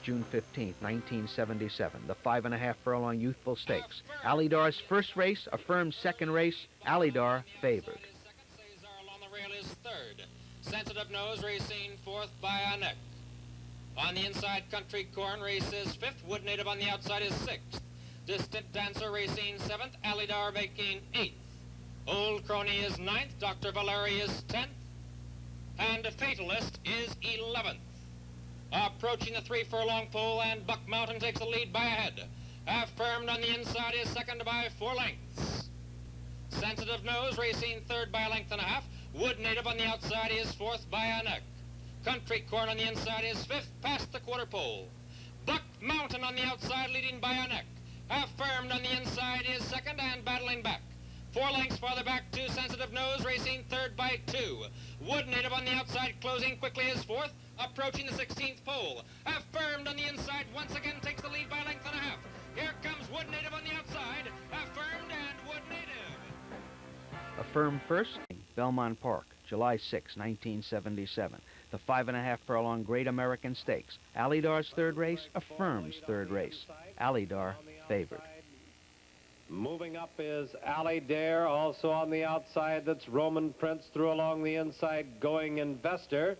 June 15th, 1977. The 5.5 furlong Youthful Stakes. Alidar's first race, Affirmed second race. Alidar favored. Along the rail is third. Sensitive Nose racing fourth by a neck. On the inside, Country Corn races fifth. Wood Native on the outside is sixth. Distant Dancer racing seventh. Alidar making eighth. Old Crony is ninth. Dr. Valeri is 10th. And Fatalist is 11th. Approaching the 3 furlong pole, and Buck Mountain takes the lead by a head. Affirmed on the inside is second by 4 lengths. Sensitive Nose racing third by a length and a half. Wood Native on the outside is fourth by a neck. Country Corn on the inside is fifth past the quarter pole. Buck Mountain on the outside leading by a neck. Affirmed on the inside is second and battling back. 4 lengths farther back to Sensitive Nose racing third by 2. Wood Native on the outside closing quickly is fourth. Approaching the 16th pole. Affirmed on the inside once again takes the lead by a length and a half. Here comes Wood Native on the outside. Affirmed and Wood Native. Affirmed first, Belmont Park, July 6, 1977. The 5.5 furlong Great American Stakes. Alidar's third race, Affirmed's third race. Alidar favored. Moving up is Alidar, also on the outside. That's Roman Prince through along the inside, Going Investor.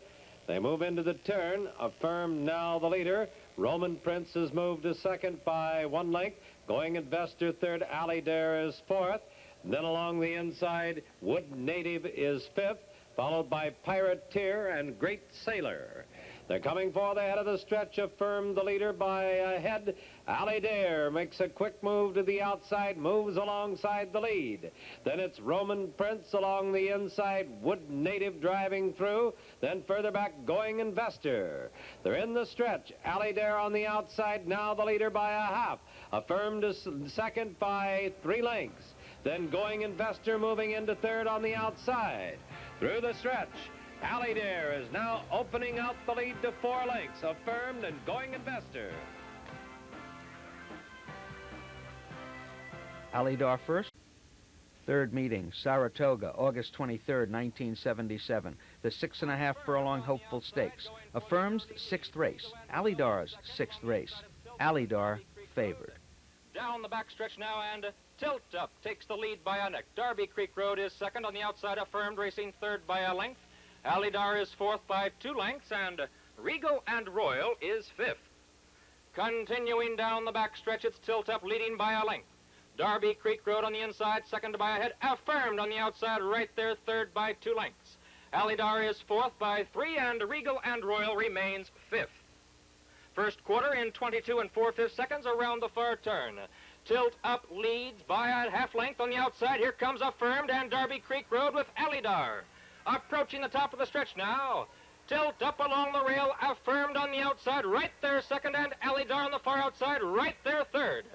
They move into the turn. Affirmed now the leader. Roman Prince has moved to second by 1 length. Going Investor third. Alidar is fourth. Then along the inside, Wood Native is fifth, followed by Pirateer and Great Sailor. They're coming for the head of the stretch. Affirmed the leader by a head. Alidar makes a quick move to the outside, moves alongside the lead. Then it's Roman Prince along the inside, Wood Native driving through. Then further back, Going Investor. They're in the stretch. Alidar on the outside, now the leader by a half. Affirmed is second by 3 lengths. Then Going Investor moving into third on the outside. Through the stretch, Alidar is now opening out the lead to 4 lengths. Affirmed and Going Investor. Alidar first. Third meeting, Saratoga, August 23rd, 1977. The 6.5 furlong Hopeful Stakes. Affirmed's 6th race. Alidar's 6th race. Alidar favored. Down the backstretch now, and Tilt Up takes the lead by a neck. Darby Creek Road is second on the outside. Affirmed racing third by a length. Alidar is fourth by 2 lengths, and Regal and Royal is fifth. Continuing down the backstretch, it's Tilt Up leading by a length. Darby Creek Road on the inside, second by a head. Affirmed on the outside, right there, third by 2 lengths. Alidar is fourth by 3, and Regal and Royal remains fifth. First quarter in 22 4/5 seconds around the far turn. Tilt Up leads by a half length on the outside. Here comes Affirmed and Darby Creek Road with Alidar. Approaching the top of the stretch now. Tilt Up along the rail. Affirmed on the outside, right there second, and Alidar on the far outside, right there third.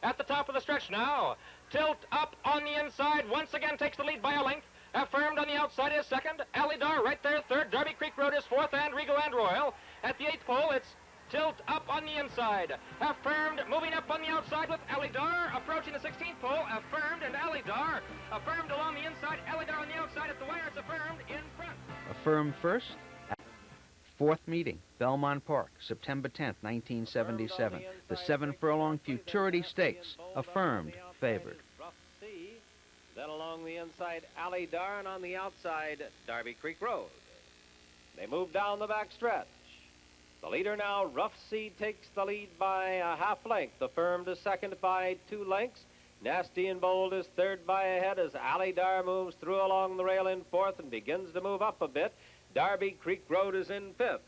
At the top of the stretch now. Tilt Up on the inside once again takes the lead by a length. Affirmed on the outside is second. Alidar right there third. Darby Creek Road is fourth, and Regal and Royal. At the 8th pole, it's Tilt Up on the inside. Affirmed moving up on the outside with Alidar. Approaching the 16th pole, Affirmed and Alidar. Affirmed along the inside, Alidar on the outside at the wire. It's Affirmed in front. Affirmed first. Fourth meeting, Belmont Park, September 10th, 1977. The 7 furlong Futurity Stakes. Affirmed favored. Then along the inside, Alidar, and on the outside, Darby Creek Road. They move down the back stretch. The leader now, Rough Sea, takes the lead by a half length. Affirmed is second by 2 lengths. Nasty and Bold is third by a head as Alidar moves through along the rail in fourth and begins to move up a bit. Darby Creek Road is in fifth.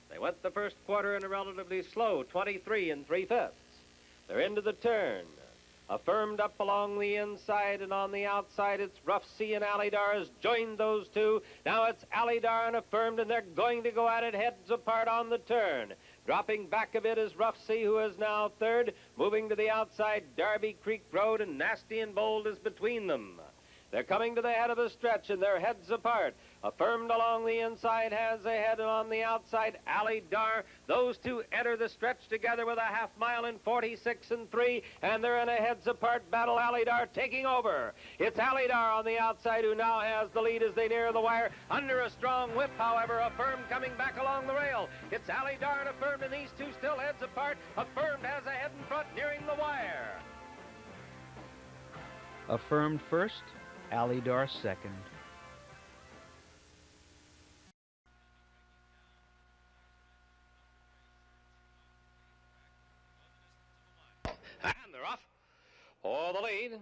They went the first quarter in a relatively slow 23 3/5. They're into the turn. Affirmed up along the inside, and on the outside it's Rough Sea, and Alidar has joined those two. Now it's Alidar and Affirmed, and they're going to go at it heads apart on the turn. Dropping back a bit is Rough Sea, who is now third. Moving to the outside, Darby Creek Road, and Nasty and Bold is between them. They're coming to the head of the stretch, and they're heads apart. Affirmed along the inside has a head, and on the outside, Ali Dar. Those two enter the stretch together with a half mile in 46 and 3, and they're in a heads-apart battle. Ali Dar taking over. It's Ali Dar on the outside who now has the lead as they near the wire. Under a strong whip, however, Affirmed coming back along the rail. It's Ali Dar and Affirmed, and these two still heads apart. Affirmed has a head in front nearing the wire. Affirmed first, Ali Dar second. And they're off. For the lead.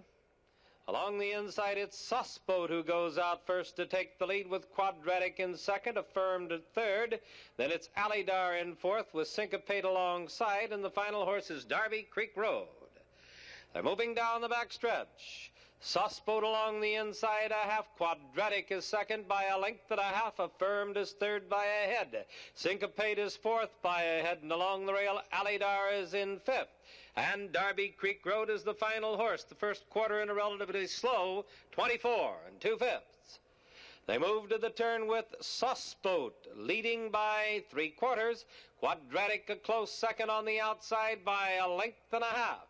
Along the inside, it's Susboat who goes out first to take the lead with Quadratic in second, Affirmed at third. Then it's Ali Dar in fourth with Syncopate alongside, and the final horse is Derby Creek Road. They're moving down the backstretch. Susboat along the inside, a half. Quadratic is second by a length and a half. Affirmed is third by a head. Syncopate is fourth by a head, and along the rail, Ali Dar is in fifth. And Derby Creek Road is the final horse. The first quarter in a relatively slow 24 2/5. They move to the turn with Susboat leading by 3/4. Quadratic a close second on the outside by a length and a half.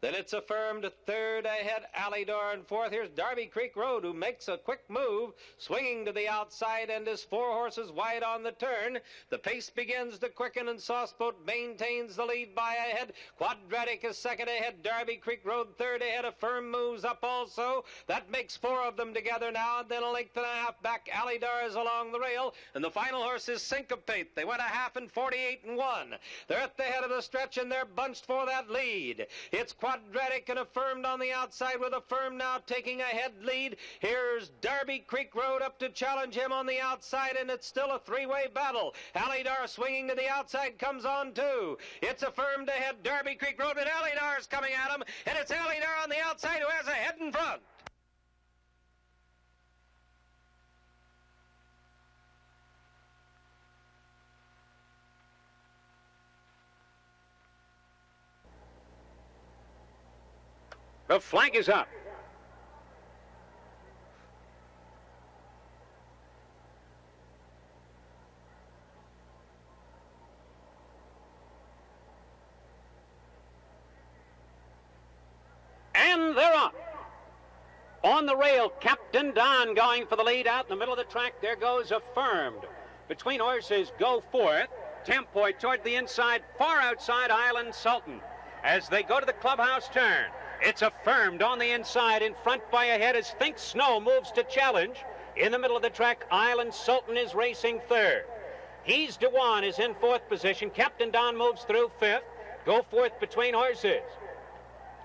Then it's Affirmed third ahead, Ali Dar in fourth. Here's Derby Creek Road, who makes a quick move, swinging to the outside and is 4 horses wide on the turn. The pace begins to quicken, and Susboat maintains the lead by a head. Quadratic is second ahead, Derby Creek Road third ahead. Affirmed moves up also. That makes 4 of them together now, and then a length and a half back. Ali Dar is along the rail, and the final horse is Syncopate. They went a half in 48 1. They're at the head of the stretch, and they're bunched for that lead. It's Quadratic and Affirmed on the outside, with Affirmed now taking a head lead. Here's Derby Creek Road up to challenge him on the outside, and it's still a 3-way battle. Ali Dar swinging to the outside comes on too. It's Affirmed ahead, Derby Creek Road, but Ali Dar is coming at him, and it's Ali Dar on the outside who has a head in front. The flag is up. And they're up. On the rail, Captain Don going for the lead out in the middle of the track. There goes Affirmed. Between horses, Go Forth. Tempoy toward the inside, far outside Island Sultan. As they go to the clubhouse turn, it's Affirmed on the inside, in front by a head as Think Snow moves to challenge. In the middle of the track, Island Sultan is racing third. He's Dewan is in fourth position. Captain Don moves through fifth. Go Forth between horses.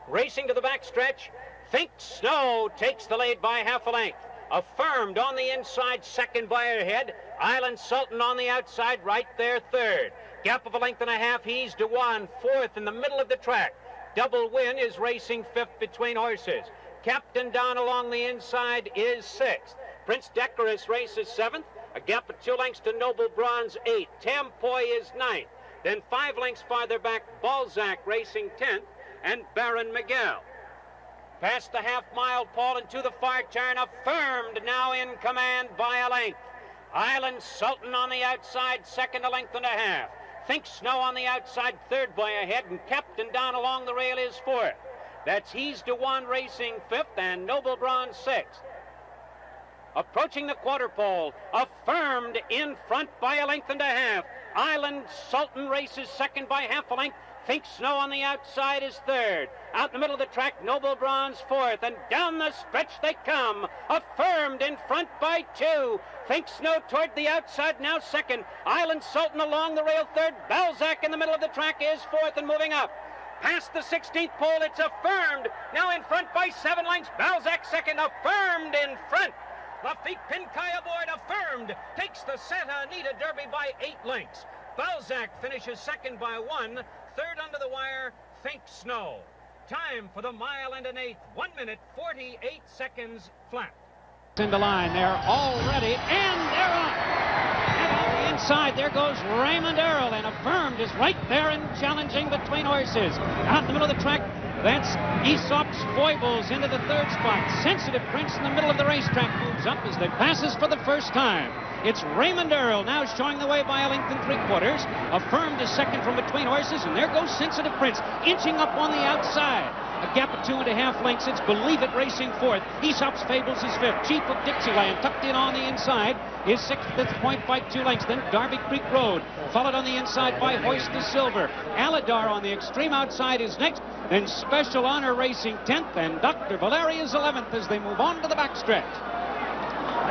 Racing to the backstretch, Think Snow takes the lead by half a length. Affirmed on the inside, second by a head. Island Sultan on the outside, right there third. Gap of a length and a half, he's Dewan fourth in the middle of the track. Double Win is racing fifth between horses. Captain Don along the inside is sixth. Prince Decorous races seventh. A gap of 2 lengths to Noble Bronze 8. Tempoy is ninth. Then 5 lengths farther back, Balzac racing 10th, and Baron Miguel. Past the half-mile, Paul, into the far turn. Affirmed now in command by a length. Island Sultan on the outside, second a length and a half. Think Snow on the outside, third by a head, and Captain Don along the rail is fourth. That's He's Dewan racing fifth, and Noble Bronze sixth. Approaching the quarter pole, Affirmed in front by a length and a half. Island Sultan races second by half a length. Think Snow on the outside is third. Out in the middle of the track, Noble Bronze fourth, and down the stretch they come. Affirmed in front by 2. Think Snow toward the outside, now second. Island Sultan along the rail third. Balzac in the middle of the track is fourth and moving up. Past the 16th pole, it's Affirmed. Now in front by 7 lengths. Balzac second, Affirmed in front. Lafitte Pinkai aboard. Affirmed takes the Santa Anita Derby by 8 lengths. Balzac finishes second by 1. Third under the wire, Think Snow. Time for the mile and an eighth. 1 minute, 48 seconds flat. In the line, they're all ready, and they're up. And on the inside, there goes Raymond Earl, and Affirmed is right there and challenging between horses. Out in the middle of the track, that's Aesop's Foibles into the third spot. Sensitive Prince in the middle of the racetrack moves up as they passes for the first time. It's Raymond Earl now showing the way by a length and 3/4. Affirmed is second from between horses, and there goes Sensitive Prince inching up on the outside. A gap of 2.5 lengths. It's Believe It racing fourth. Aesop's Fables is fifth. Chief of Dixieland tucked in on the inside is sixth at the point by 2 lengths. Then Derby Creek Road, followed on the inside by Hoist the Silver. Alidar on the extreme outside is next. Then Special Honor racing 10th, and Dr. Valeria is 11th as they move on to the backstretch.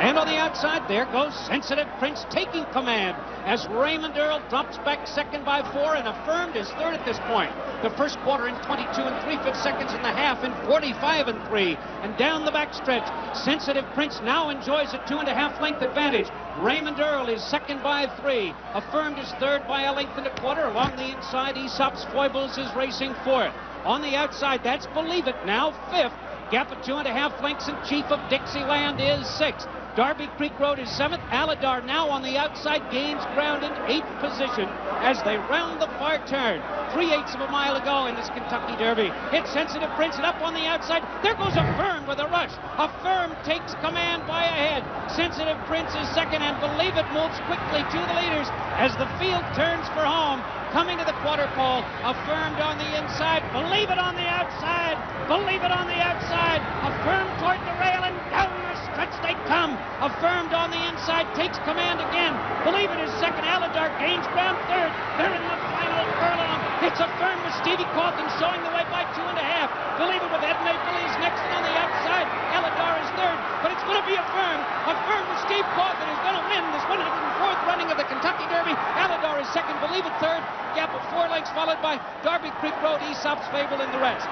And on the outside, there goes Sensitive Prince taking command as Raymond Earl drops back second by 4, and Affirmed is third at this point. The first quarter in 22 3/5 seconds, and the half in 45 3. And down the backstretch, Sensitive Prince now enjoys a 2.5 length advantage. Raymond Earl is second by 3. Affirmed is third by a length and 1/4. Along the inside, Aesop's Foibles is racing fourth. On the outside, that's Believe It now fifth. Gap of 2.5 lengths, and Chief of Dixieland is sixth. Derby Creek Road is 7th. Alidar now on the outside gains ground in 8th position as they round the far turn. 3/8 of a mile to go in this Kentucky Derby. It's Sensitive Prince, and up on the outside, there goes Affirmed with a rush. Affirmed takes command by a head. Sensitive Prince is second, and Believe It moves quickly to the leaders as the field turns for home. Coming to the quarter pole, Affirmed on the inside, Believe It on the outside, Believe It on the outside, Affirmed toward the rail, and down the stretch they come. Affirmed on the inside, takes command again. Believe It is second, Alidar gains ground third. They're in the final furlong. It's Affirmed with Stevie Cawthon showing the way by 2.5. Believe It with Ed Maple is next, and on the outside, Alidar is third, but it's going to be Affirmed. Affirmed with Steve Cawthon is going to win this 104th running of the Kentucky Derby. Alidar is second, Believe It third. Gap of 4 lengths, followed by Derby Creek Road, Aesop's Fable, and the rest.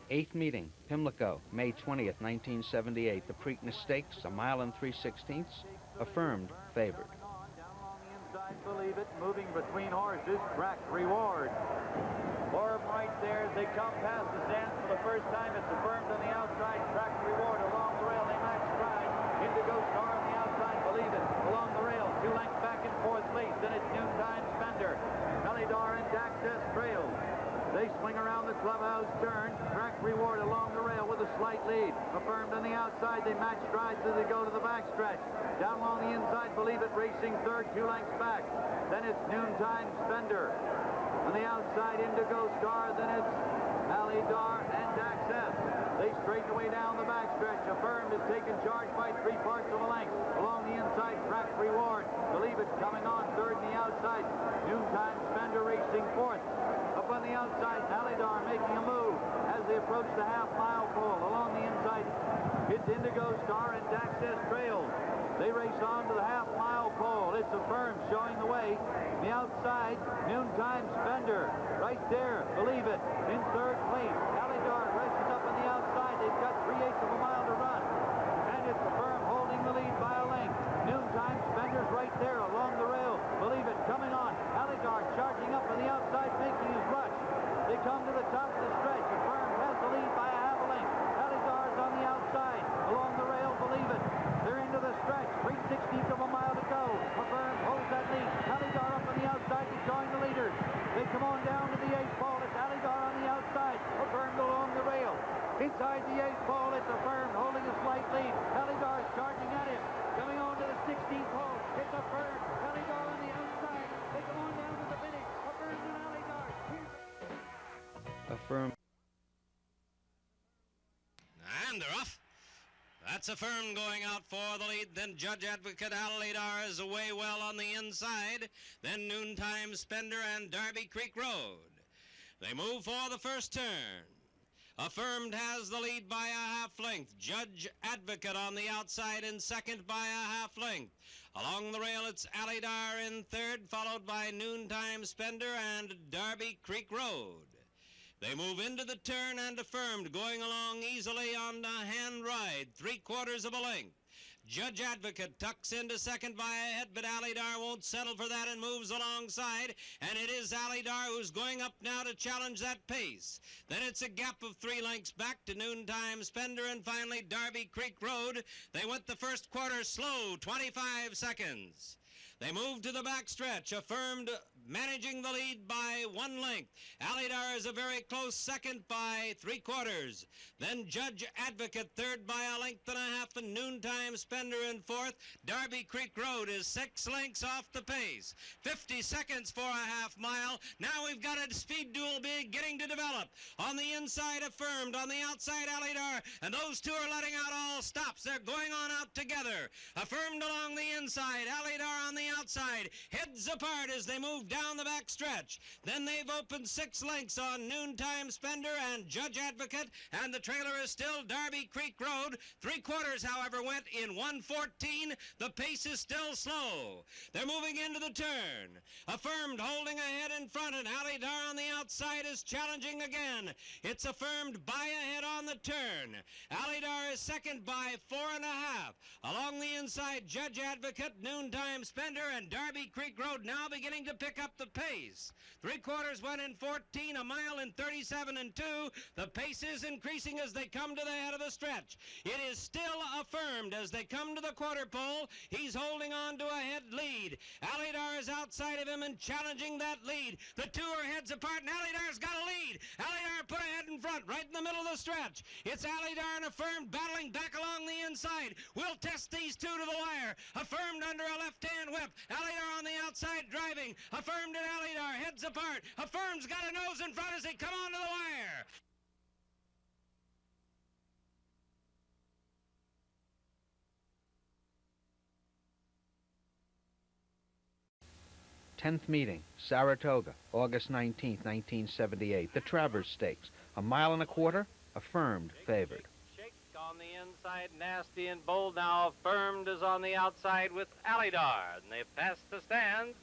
8th meeting, Pimlico, May 20th, 1978. The Preakness Stakes, a mile and 3/16. Affirmed favored. On the inside, Believe It, moving between horses, Track Reward. For him right there as they come past the stands for the first time. It's Affirmed on the outside, Track Reward along the rail. They match stride. Indigo Star on the outside, Believe It along the rail. 2 lengths back in 4th place. Then it's Noontime Spender. Alidar and Access trails. They swing around the clubhouse turn. Track Reward along the rail with a slight lead. Affirmed on the outside. They match strides as they go to the backstretch. Down along the inside, Believe It racing third, 2 lengths back. Then it's Noontime Spender. On the outside, Indigo Star. Then it's Alidar and Access. They straighten away down the backstretch. Affirmed is taken charge by 3/4 of a length. Along the inside, Track Reward. Believe It coming on third in the outside. Noontime Spender racing fourth. Up on the outside, Alidar making a move as they approach the half-mile pole. Along the inside, it's Indigo Star and Access trails. They race on to the half-mile pole. It's Affirmed showing the way. The outside, Noontime Spender. Right there, Believe It in third place. Alidar races up on the outside. They've got 3/8 of a mile to run. And it's Affirmed holding the lead by a length. Noontime Spender's right there along the rail. Believe It coming on. Alidar charging up on the outside, making his rush. They come to the top of the stretch. Affirmed has the lead by a half a length. Alidar's on the outside. Along the rail, Believe It. They're into the stretch. 3/16 of a mile to go. Affirmed holds that lead. Alidar up on the outside to join the leaders. They come on down to the 8th pole. It's Alidar on the outside. Affirmed along the rail. Inside the 8th pole, it's Affirmed holding a slight lead. Alidar's charging at him. Coming on to the 16th pole. It's Affirmed. Alidar on the outside. They come on down to the finish. Affirmed and Alidar. Affirmed. And they're off. That's Affirmed going out for the lead. Then Judge Advocate Alidar is away well on the inside. Then Noontime Spender and Derby Creek Road. They move for the first turn. Affirmed has the lead by a half length. Judge Advocate on the outside in second by a half length. Along the rail, it's Alidar in third, followed by Noontime Spender and Derby Creek Road. They move into the turn, and Affirmed going along easily on a hand ride, 3/4 of a length. Judge Advocate tucks into second by a head, but Alidar won't settle for that and moves alongside. And it is Alidar who's going up now to challenge that pace. Then it's a gap of 3 lengths back to Noontime Spender, and finally Derby Creek Road. They went the first quarter slow, 25 seconds. They move to the backstretch. Affirmed managing the lead by 1 length. Alidar is a very close second by 3/4. Then Judge Advocate third by 1.5 lengths, and Noontime Spender in fourth. Derby Creek Road is 6 lengths off the pace. 50 seconds for a half mile. Now we've got a speed duel beginning to develop. On the inside, Affirmed. On the outside, Alidar. And those two are letting out all stops. They're going on out together. Affirmed along the inside. Alidar on the outside. Heads apart as they move down the back stretch. Then they've opened 6 lengths on Noontime Spender and Judge Advocate, and the trailer is still Derby Creek Road. 3/4, however, went in 1:14. The pace is still slow. They're moving into the turn. Affirmed holding ahead in front, and Alidar on the outside is challenging again. It's Affirmed by ahead on the turn. Alidar is second by 4.5. Along the inside, Judge Advocate, Noontime Spender, and Derby Creek Road now beginning to pick up the pace. 3/4 went in 14, a mile in 37.2. The pace is increasing as they come to the head of the stretch. It is still Affirmed as they come to the quarter pole. He's holding on to a head lead. Alidar is outside of him and challenging that lead. The two are heads apart, and Alidar's got a lead. Alidar put ahead in front, right in the middle of the stretch. It's Alidar and Affirmed battling back along the inside. We'll test these two to the wire. Affirmed under a left-hand whip. Alidar on the outside driving. Affirmed and Alidar heads apart. Affirmed's got a nose in front as they come onto the wire. Tenth meeting, Saratoga, August 19th, 1978. The Travers Stakes, 1.25 miles, Affirmed favored. Shake on the inside, Nasty and Bold. Now Affirmed is on the outside with Alidar, and they've passed the stands.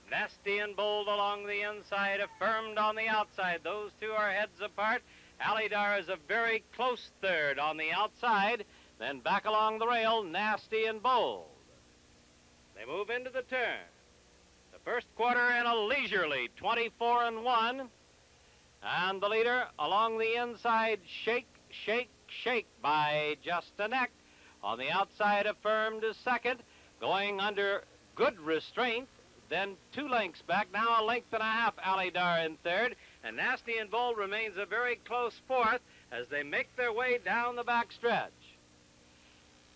Nasty and Bold along the inside, Affirmed on the outside. Those two are heads apart. Alidar is a very close third on the outside. Then back along the rail, Nasty and Bold. They move into the turn. The first quarter in a leisurely 24-1. And the leader along the inside, Shake, Shake, Shake by just a neck. On the outside, Affirmed is second, going under good restraint. Then 2 lengths back, now 1.5 lengths, Alidar in third. And Nasty and Bold remains a very close fourth as they make their way down the back stretch.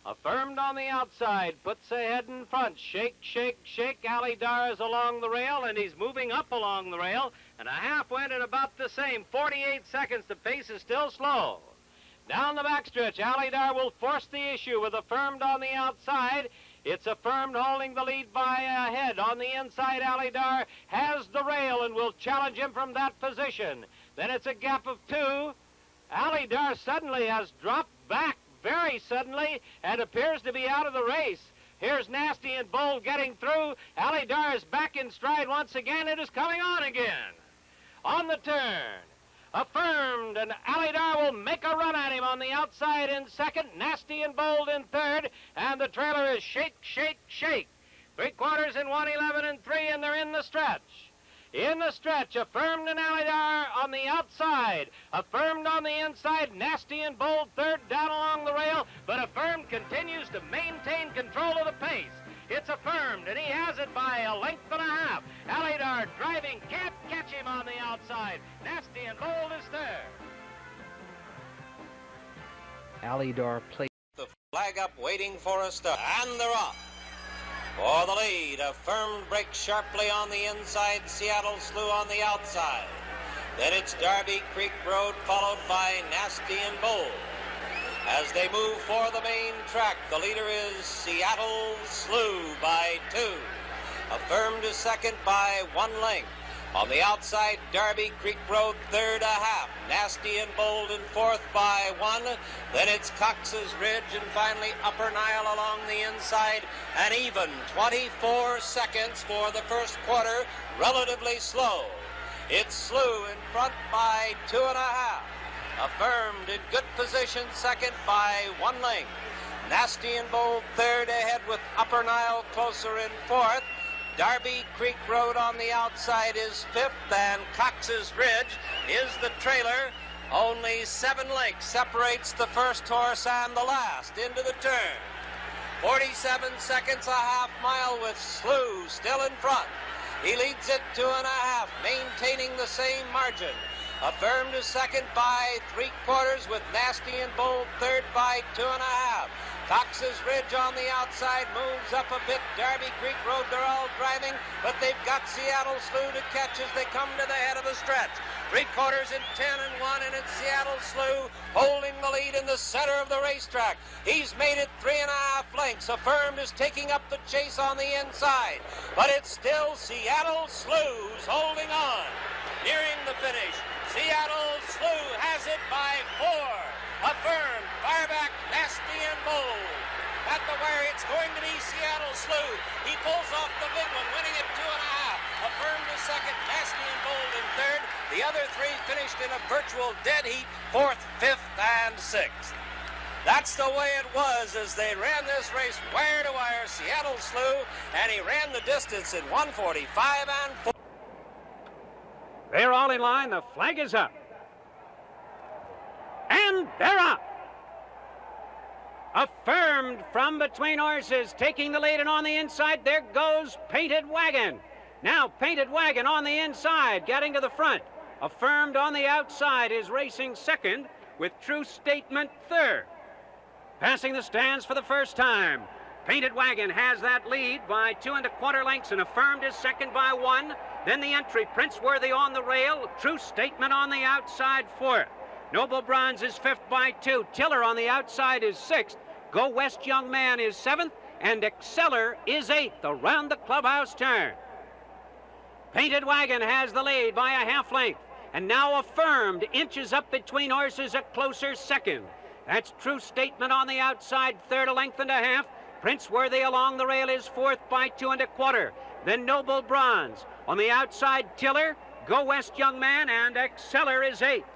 Affirmed on the outside, puts ahead in front. Shake, Shake, Shake. Alidar is along the rail, and he's moving up along the rail. And a half went at about the same, 48 seconds. The pace is still slow. Down the backstretch, Alidar will force the issue with Affirmed on the outside. It's Affirmed holding the lead by a head. On the inside, Alidar has the rail and will challenge him from that position. Then it's a gap of 2. Alidar suddenly has dropped back very suddenly and appears to be out of the race. Here's Nasty and Bold getting through. Alidar is back in stride once again. It is coming on again. On the turn, Affirmed, and Alidar will make a run at him on the outside in second. Nasty and Bold in third, and the trailer is Shake, Shake, Shake. 3/4 in 1:11.3, and they're in the stretch. In the stretch, Affirmed and Alidar on the outside. Affirmed on the inside, Nasty and Bold third down along the rail, but Affirmed continues to maintain control of the pace. It's Affirmed, and he has it by 1.5 lengths. Alidar driving, can't catch him on the outside. Nasty and Bold is third. Alidar played The flag up waiting for a start, and they're off. For the lead, Affirmed breaks sharply on the inside, Seattle Slew on the outside. Then it's Derby Creek Road, followed by Nasty and Bold. As they move for the main track, the leader is Seattle Slew by 2. Affirmed is second by 1 length. On the outside, Derby Creek Road, third a half. Nasty and Bold in fourth by 1. Then it's Cox's Ridge, and finally Upper Nile along the inside. An even 24 seconds for the first quarter, relatively slow. It's Slew in front by 2.5. Affirmed in good position, second by 1 length. Nasty and Bold third ahead with Upper Nile closer in fourth. Derby Creek Road on the outside is fifth, and Cox's Ridge is the trailer. Only 7 lengths separates the first horse and the last into the turn. 47 seconds a half mile with Slew still in front. He leads it 2.5, maintaining the same margin. Affirmed is second by 3/4 with Nasty and Bold third by 2.5. Cox's Ridge on the outside moves up a bit. Derby Creek Road, they're all driving, but they've got Seattle Slew to catch as they come to the head of the stretch. 3/4 in 10 and 1, and it's Seattle Slew holding the lead in the center of the racetrack. He's made it 3.5 lengths. Affirmed is taking up the chase on the inside, but it's still Seattle Slew's holding on. Nearing the finish, Seattle Slew has it by 4. Affirmed, fire back, Nasty and Bold. At the wire, it's going to be Seattle Slew. He pulls off the big one, winning at 2.5. Affirmed is second, Nasty and Bold in third. The other three finished in a virtual dead heat, 4th, 5th, and 6th. That's the way it was as they ran this race wire to wire. Seattle Slew, and he ran the distance in 1:45 and 4. They're all in line. The flag is up. And they're up. Affirmed from between horses, taking the lead, and on the inside, there goes Painted Wagon. Now, Painted Wagon on the inside, getting to the front. Affirmed on the outside is racing second, with True Statement third. Passing the stands for the first time. Painted Wagon has that lead by 2 1/4 lengths, and Affirmed is second by 1. Then the entry, Princeworthy on the rail, True Statement on the outside, fourth. Noble Bronze is fifth by 2. Tiller on the outside is sixth. Go West Young Man is seventh, and Exceller is eighth around the clubhouse turn. Painted Wagon has the lead by a half length, and now Affirmed inches up between horses a closer second. That's True Statement on the outside, third, 1.5 lengths. Princeworthy along the rail is fourth by 2 1/4. Then Noble Bronze. On the outside, Tiller, Go West Young Man, and Exceller is eighth.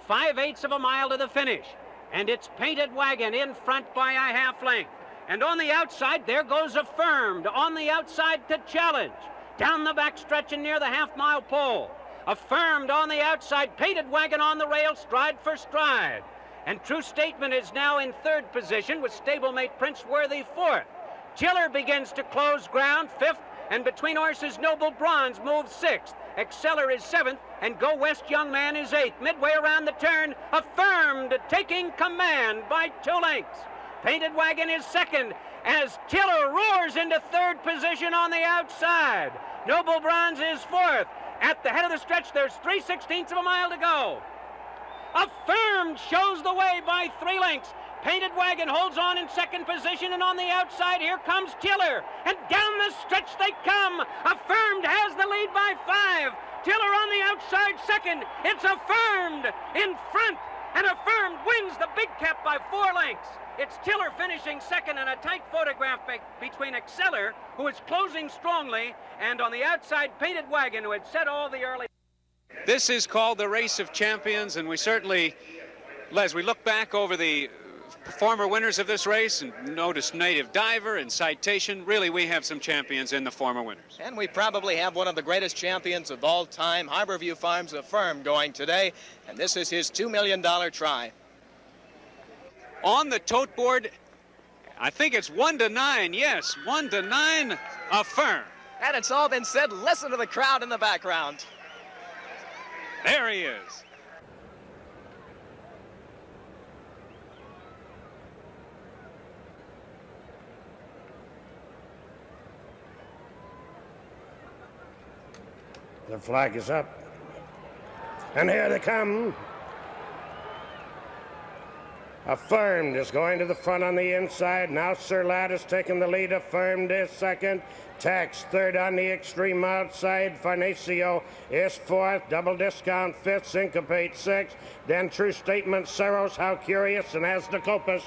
5/8 of a mile to the finish, and it's Painted Wagon in front by a half length. And on the outside, there goes Affirmed on the outside to challenge. Down the back stretch and near the half-mile pole. Affirmed on the outside, Painted Wagon on the rail, stride for stride. And True Statement is now in third position with stablemate Princeworthy fourth. Tiller begins to close ground, fifth, and between horses, Noble Bronze moves sixth. Exceller is seventh, and Go West Young Man is eighth. Midway around the turn, Affirmed taking command by 2 lengths. Painted Wagon is second as Tiller roars into third position on the outside. Noble Bronze is fourth. At the head of the stretch, there's 3/16 of a mile to go. Affirmed shows the way by 3 lengths. Painted Wagon holds on in second position, and on the outside, here comes Tiller. And down the stretch they come. Affirmed has the lead by 5. Tiller on the outside second. It's Affirmed in front, and Affirmed wins the big cap by 4 lengths. It's Tiller finishing second, and a tight photograph between Exceller, who is closing strongly, and on the outside, Painted Wagon, who had set all the early... This is called the Race of Champions, and we certainly, as we look back over the former winners of this race and notice Native Diver and Citation, really we have some champions in the former winners. And we probably have one of the greatest champions of all time, Harborview Farms Affirmed, going today, and this is his $2 million try. On the tote board, I think it's 1-9, yes, 1-9, Affirmed. And it's all been said. Listen to the crowd in the background. There he is. The flag is up. And here they come. Affirmed is going to the front on the inside. Now Sir Lad has taken the lead. Affirmed is second. Tax third on the extreme outside. Farnesio is fourth. Double Discount fifth. Syncopate sixth. Then True Statement, Saros, How Curious, and Asdacopus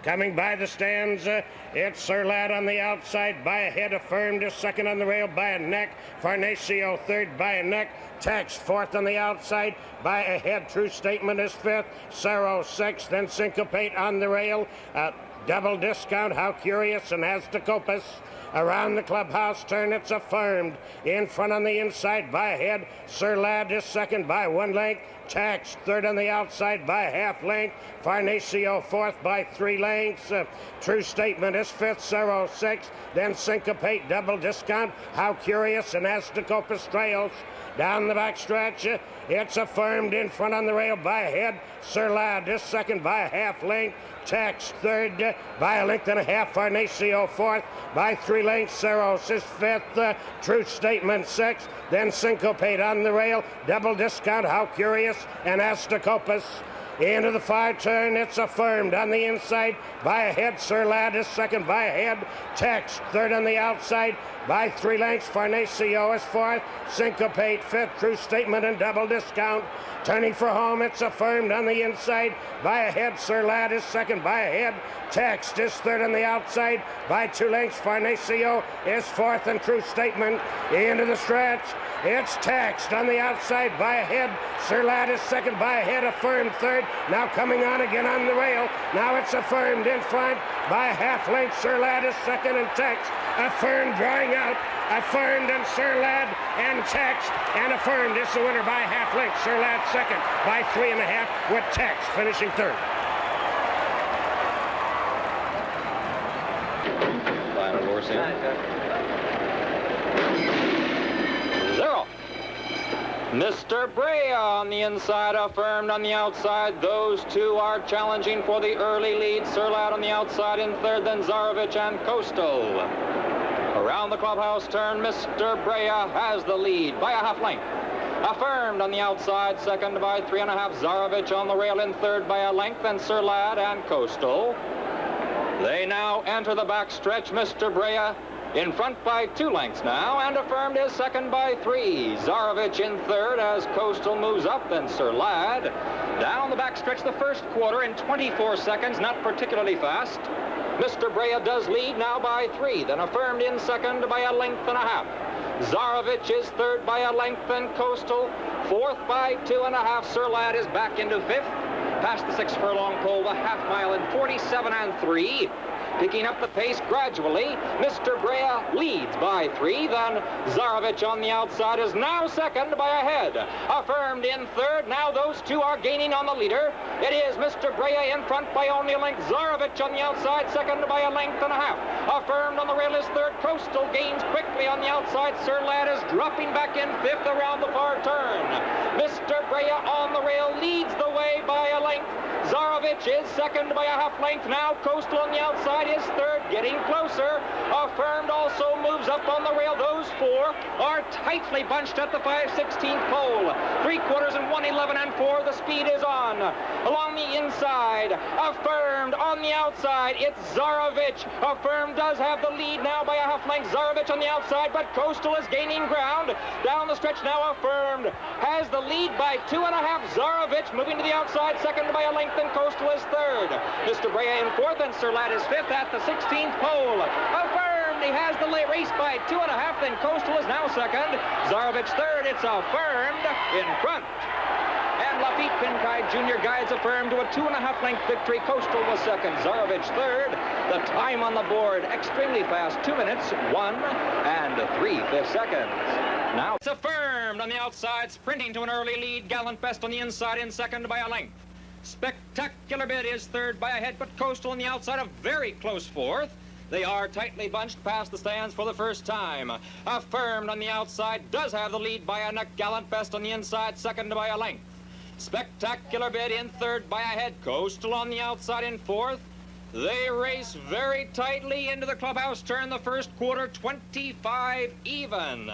coming by the stands. It's Sir Lad on the outside by a head. Affirmed is second on the rail by a neck. Farnesio third by a neck. Tax fourth on the outside by a head. True Statement is fifth. Saros sixth. Then Syncopate on the rail. Double Discount, How Curious, and Aztecopus. Around the clubhouse turn, it's Affirmed. In front on the inside by a head. Sir Lad is second by 1 length. Tax third on the outside by a half length. Farnasio fourth by 3 lengths. True Statement is fifth, Cerro 6. Then Syncopate, Double Discount, How Curious, and Aztecopus trails. Down the back stretch, it's Affirmed in front on the rail by a head. Sir Lad is second by a half length. Tax third by a length and a half. Farnasio fourth by 3 lengths. Cerros is fifth. True Statement sixth. Then Syncopate on the rail. Double Discount, How Curious, and Aztecopus. Into the far turn, it's Affirmed on the inside by a head. Sir Lad is second by a head. Tax third on the outside by 3 lengths. Farnasio is fourth. Syncopate fifth. True Statement and Double Discount. Turning for home, it's Affirmed on the inside by a head. Sir Lad is second by a head. Text is third on the outside by 2 lengths. Farnasio is fourth, and True Statement into the stretch. It's Text on the outside by a head. Sir Lad is second by a head. Affirmed third. Now coming on again on the rail. Now it's Affirmed in front by a half length. Sir Lad is second, and Text. Affirmed drawing out. Affirmed and Sir Lad and Text. And Affirmed is the winner by a half length. Sir Lad second by 3.5, with Text finishing third. Final horse in. 0. Mr. Brea on the inside, Affirmed on the outside. Those two are challenging for the early lead. Sir Lad on the outside in third, then Zarovich and Coastal. Around the clubhouse turn, Mr. Brea has the lead by a half length. Affirmed on the outside, second by 3.5. Zarovich on the rail in third by a length, and Sir Lad and Coastal. They now enter the back stretch. Mr. Brea in front by 2 lengths now, and Affirmed is second by 3. Zarovich in third as Coastal moves up, then Sir Lad. Down the back stretch, the first quarter in 24 seconds, not particularly fast. Mr. Brea does lead now by 3, then Affirmed in second by a length and a half. Zarovich is third by a length, and Coastal fourth by 2.5. Sir Lad is back into fifth. Past the 6 furlong pole, the half mile in 47 3. Picking up the pace gradually, Mr. Brea leads by 3. Then Zarovich on the outside is now second by a head. Affirmed in third. Now those two are gaining on the leader. It is Mr. Brea in front by only a length. Zarovich on the outside, second by a length and a half. Affirmed on the rail is third. Coastal gains quickly on the outside. Sir Lad is dropping back in fifth around the far turn. Mr. Brea on the rail leads the way by a length. Zarovich is second by a half length. Now Coastal on the outside is third, getting closer. Affirmed also moves up on the rail. Those 4 are tightly bunched at the 5/16 pole. 3/4 and 1:11 and 4. The speed is on. Along the inside, Affirmed on the outside. It's Zarovich. Affirmed does have the lead now by a half length. Zarovich on the outside, but Coastal is gaining ground. Down the stretch now, Affirmed has the lead by 2.5. Zarovich moving to the outside, second by a length, and Coastal is third. Mr. Brea in fourth, and Sir Lad is fifth at the 16th pole. Affirmed, he has the race by 2.5, then Coastal is now second. Zarovich third, it's Affirmed in front. And Lafitte Pinkai Jr. guides Affirmed to a 2.5 length victory. Coastal was second, Zarovich third. The time on the board extremely fast, 2 minutes, 1 and 3/5 seconds. Now it's Affirmed on the outside, sprinting to an early lead. Gallant Best on the inside in second by a length. Spectacular Bid is third by a head, but Coastal on the outside, a very close fourth. They are tightly bunched past the stands for the first time. Affirmed on the outside does have the lead by a neck. Gallant Best on the inside, second by a length. Spectacular Bid in third by a head. Coastal on the outside in fourth. They race very tightly into the clubhouse turn, the first quarter, 25 even.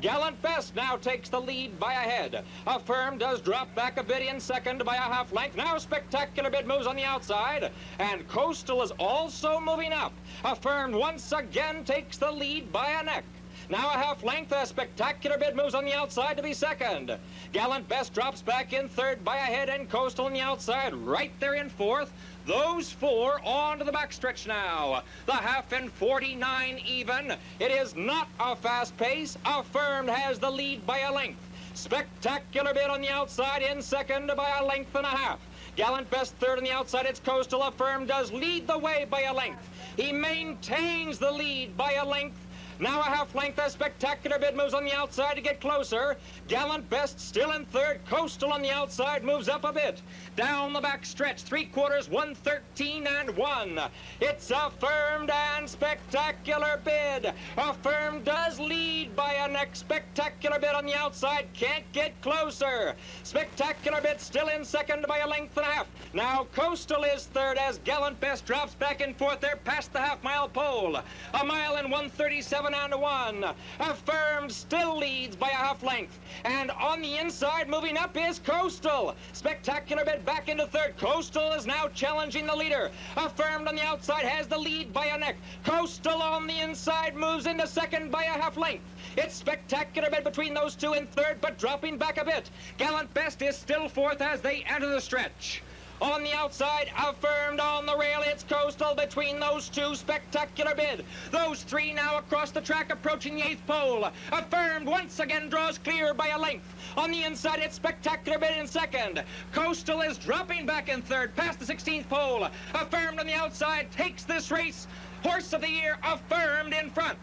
Gallant Best now takes the lead by a head. Affirmed does drop back a bit in second by a half length. Now Spectacular Bid moves on the outside, and Coastal is also moving up. Affirmed once again takes the lead by a neck. Now a half length, a Spectacular Bid moves on the outside to be second. Gallant Best drops back in third by a head, and Coastal on the outside right there in fourth. Those 4 on to the backstretch now. The half in 49 even. It is not a fast pace. Affirmed has the lead by a length. Spectacular Bid on the outside in second by a length and a half. Gallant Best third on the outside. It's Coastal. Affirmed does lead the way by a length. He maintains the lead by a length. Now a half length. A Spectacular Bid moves on the outside to get closer. Gallant Best still in third. Coastal on the outside moves up a bit. Down the back stretch, 3/4, 113 and 1. It's Affirmed and Spectacular Bid. Affirmed does lead by a neck. Spectacular Bid on the outside can't get closer. Spectacular Bid still in second by a length and a half. Now Coastal is third as Gallant Best drops back in fourth. They're past the half-mile pole. A mile and 137 and 1. Affirmed still leads by a half length. And on the inside, moving up is Coastal. Spectacular Bid back into third. Coastal is now challenging the leader. Affirmed on the outside has the lead by a neck. Coastal on the inside moves into second by a half length. It's Spectacular Bid between those two in third, but dropping back a bit. Gallant Best is still fourth as they enter the stretch. On the outside, Affirmed on the rail. It's Coastal between those two. Spectacular Bid. Those three now across the track approaching the 8th pole. Affirmed once again draws clear by a length. On the inside, it's Spectacular Bid in second. Coastal is dropping back in third past the 16th pole. Affirmed on the outside takes this race. Horse of the Year, Affirmed in front.